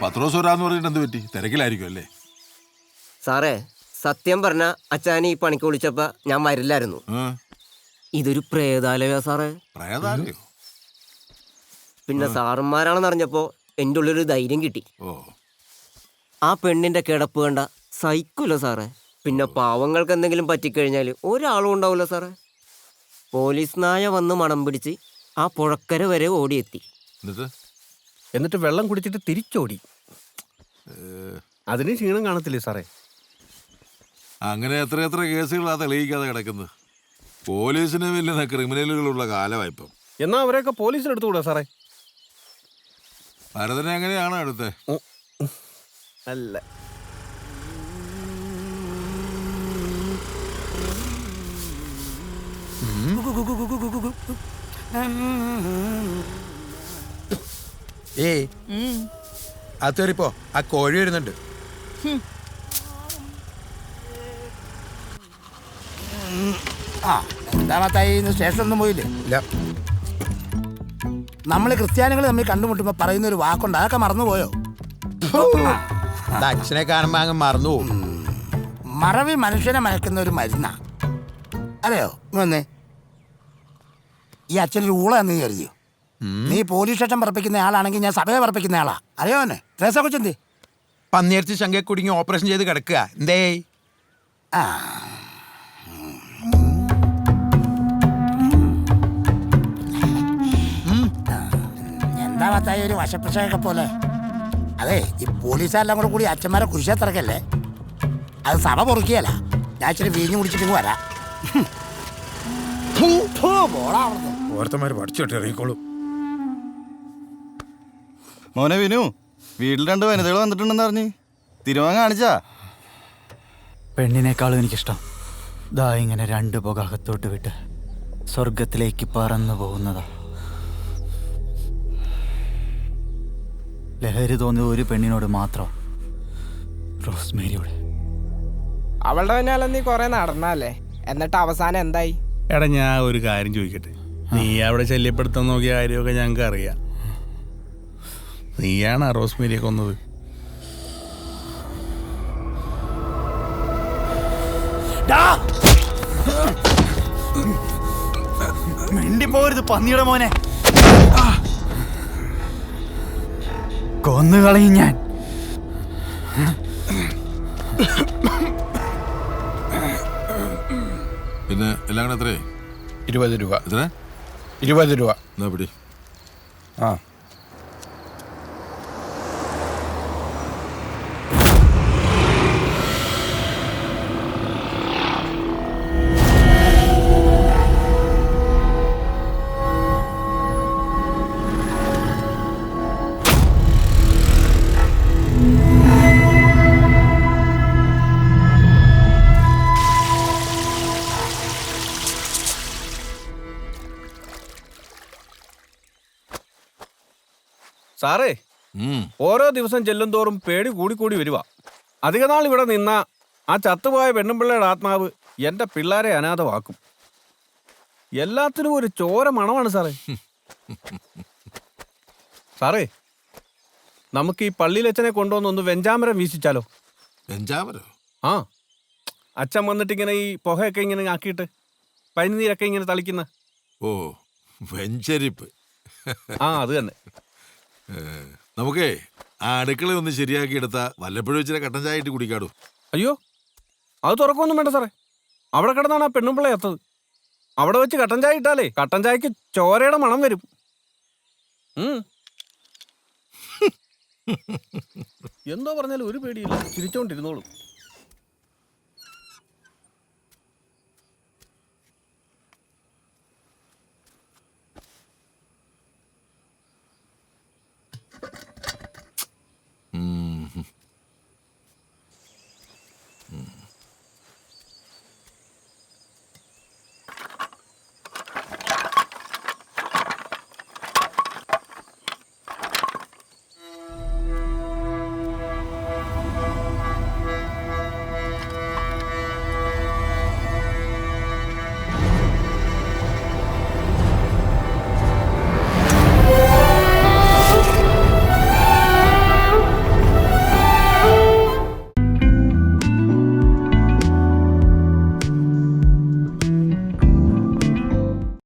പത്രോസ് വരാന്ന് പറഞ്ഞിട്ട് എന്ത് പറ്റി? തിരക്കിലായിരിക്കും അല്ലേ? സാറേ, സത്യം പറഞ്ഞ അച്ഛനെ ഈ പണിക്ക് വിളിച്ചപ്പോ ഞാൻ വരില്ലായിരുന്നു. ഇതൊരു പ്രേതാലയോ സാറേ? പ്രേതാലയോ? പിന്നെ സാറന്മാരാണെന്ന് അറിഞ്ഞപ്പോ എൻ്റെ ഉള്ളൊരു ധൈര്യം കിട്ടി. ആ പെണ്ണിന്റെ കിടപ്പ് കണ്ട സഹിക്കൂല സാറേ. പിന്നെ പാവങ്ങൾക്ക് എന്തെങ്കിലും പറ്റിക്കഴിഞ്ഞാൽ ഒരാളും ഉണ്ടാവില്ല സാറേ. പോലീസ് നായ വന്ന് മണം പിടിച്ച് ആ പുഴക്കര വരെ ഓടിയെത്തി. എന്നിട്ട് വെള്ളം കുടിച്ചിട്ട് തിരിച്ചോടി. അതിന് ക്ഷീണം കാണത്തില്ലേ സാറേ? അങ്ങനെ എത്ര കേസുകളാ തെളിയിക്കാതെ കിടക്കുന്നത്. പോലീസിന് വലിയ ക്രിമിനലുകളുള്ള കാലമായിപ്പം. എന്നാ അവരെയൊക്കെ പോലീസിലെടുത്തുകൂടാ സാറേ? ഭരതനെ എങ്ങനെയാണോ എടുത്തേ? അല്ല, അതേറിപ്പോ ആ കോഴി വരുന്നുണ്ട്. സ്റ്റേഷനൊന്നും പോയില്ലേ? ഇല്ല. നമ്മള് ക്രിസ്ത്യാനികൾ തമ്മിൽ കണ്ടുമുട്ടുമ്പോ പറയുന്ന ഒരു വാക്കുണ്ട്, അതൊക്കെ മറന്നുപോയോ? അച്ഛനെ കാണുമ്പോ അങ്ങ് മറന്നു പോകും. മറവി മനുഷ്യനെ മയക്കുന്ന ഒരു മരുന്നാ, അറിയോ? വന്നേ, ഈ അച്ഛനൊരു ഊളാന്ന് കരുതിയോ? നീ പോലീസ് സ്റ്റേഷൻ പറപ്പിക്കുന്ന ആളാണെങ്കിൽ ഞാൻ സഭയെ പറപ്പിക്കുന്ന ആളാ, അറിയോ? തന്നെ ട്രേസ കൊച്ചെന്തി പന്നിയർച്ചി ശങ്കയെ കുടുങ്ങി ഓപ്പറേഷൻ ചെയ്ത് കിടക്കുക. എന്തേ? എന്താ പത്തായി ഒരു വശപ്രശയൊക്കെ പോലെ? അതെ, ഈ പോലീസുകാരെല്ലാം കൂടെ കൂടി അച്ഛന്മാരെ കുരിശത്തിറക്കല്ലേ? അത് സഭ പൊറുക്കിയല്ല. ഞാൻ ഇച്ചിരി വീഞ്ഞു കുടിച്ചിട്ട് വരാം. ഓർത്തമാര് പഠിച്ചോട്ടെ ഇറങ്ങിക്കോളൂ. മോനെ വിനു, വീട്ടിൽ 2 വനിതകൾ വന്നിട്ടുണ്ടെന്ന് അറിഞ്ഞ് തിരുവാൻ കാണിച്ചാ? പെണ്ണിനേക്കാളും എനിക്കിഷ്ടം ദാ ഇങ്ങനെ 2 പുക അകത്തോട്ട് വിട്ട് സ്വർഗത്തിലേക്ക് പറന്നു പോകുന്നതാ. ലഹരി തോന്നിയ ഒരു പെണ്ണിനോട് മാത്രം, റോസ്മേരിയോട്. അവളുടെ പിന്നാലെ നീ കൊറേ നടന്നല്ലേ, എന്നിട്ട് അവസാനം എന്തായി? എടാ, ഞാൻ ഒരു കാര്യം ചോദിക്കട്ടെ. നീ അവിടെ ശല്യപ്പെടുത്താൻ നോക്കിയ കാര്യമൊക്കെ ഞങ്ങൾക്ക് അറിയാം. നീയാണ് റോസ്മേരിയെ കൊന്നത്. മിണ്ടിപ്പോരുത് പന്നിയുടെ മോനെ, കൊന്നുകളയും ഞാൻ. പിന്നെ എല്ലാം കൂടെ എത്രയായി? 20 രൂപ. എത്ര? 20 രൂപ. എന്നാ പിടി. ആ, സാറേ, ഓരോ ദിവസം ചെല്ലും തോറും പേടി കൂടിക്കൂടി വരുക. അധിക നാൾ ഇവിടെ നിന്ന ആ ചത്തുപോയ പെണ്ണുമ്പിള്ളയുടെ ആത്മാവ് എൻ്റെ പിള്ളേരെ അനാഥമാക്കും. എല്ലാത്തിനും ഒരു ചോര മണമാണ് സാറേ. സാറേ, നമുക്ക് ഈ പള്ളിയിലച്ഛനെ കൊണ്ടുവന്നൊന്ന് വെഞ്ചാമരം വീശിച്ചാലോ? വെഞ്ചാമരോ? ആ, അച്ഛൻ വന്നിട്ട് ഇങ്ങനെ ഈ പുകയൊക്കെ ഇങ്ങനെ ആക്കിയിട്ട് പനിനീരൊക്കെ ഇങ്ങനെ തളിക്കുന്ന. ഓ, വെഞ്ചരിപ്പ്. ആ, അത് തന്നെ. നമുക്കേ ആ അടുക്കള ഒന്ന് ശരിയാക്കി എടുത്താ വല്ലപ്പോഴും ഇച്ചിരി കട്ടൻ ചായ ഇട്ട് കുടിക്കാടൂ. അയ്യോ, അത് തുറക്കൊന്നും വേണ്ട സാറേ. അവിടെ കിടന്നാണ് ആ പെണ്ണുമ്പിള്ള എത്തത്. അവിടെ വെച്ച് കട്ടൻ ചായ ഇട്ടാലേ കട്ടൻ ചായക്ക് ചോരയുടെ മണം വരും. എന്തോ പറഞ്ഞാലും ഒരു പേടിയില്ല, ചിരിച്ചോണ്ടിരുന്നോളൂ.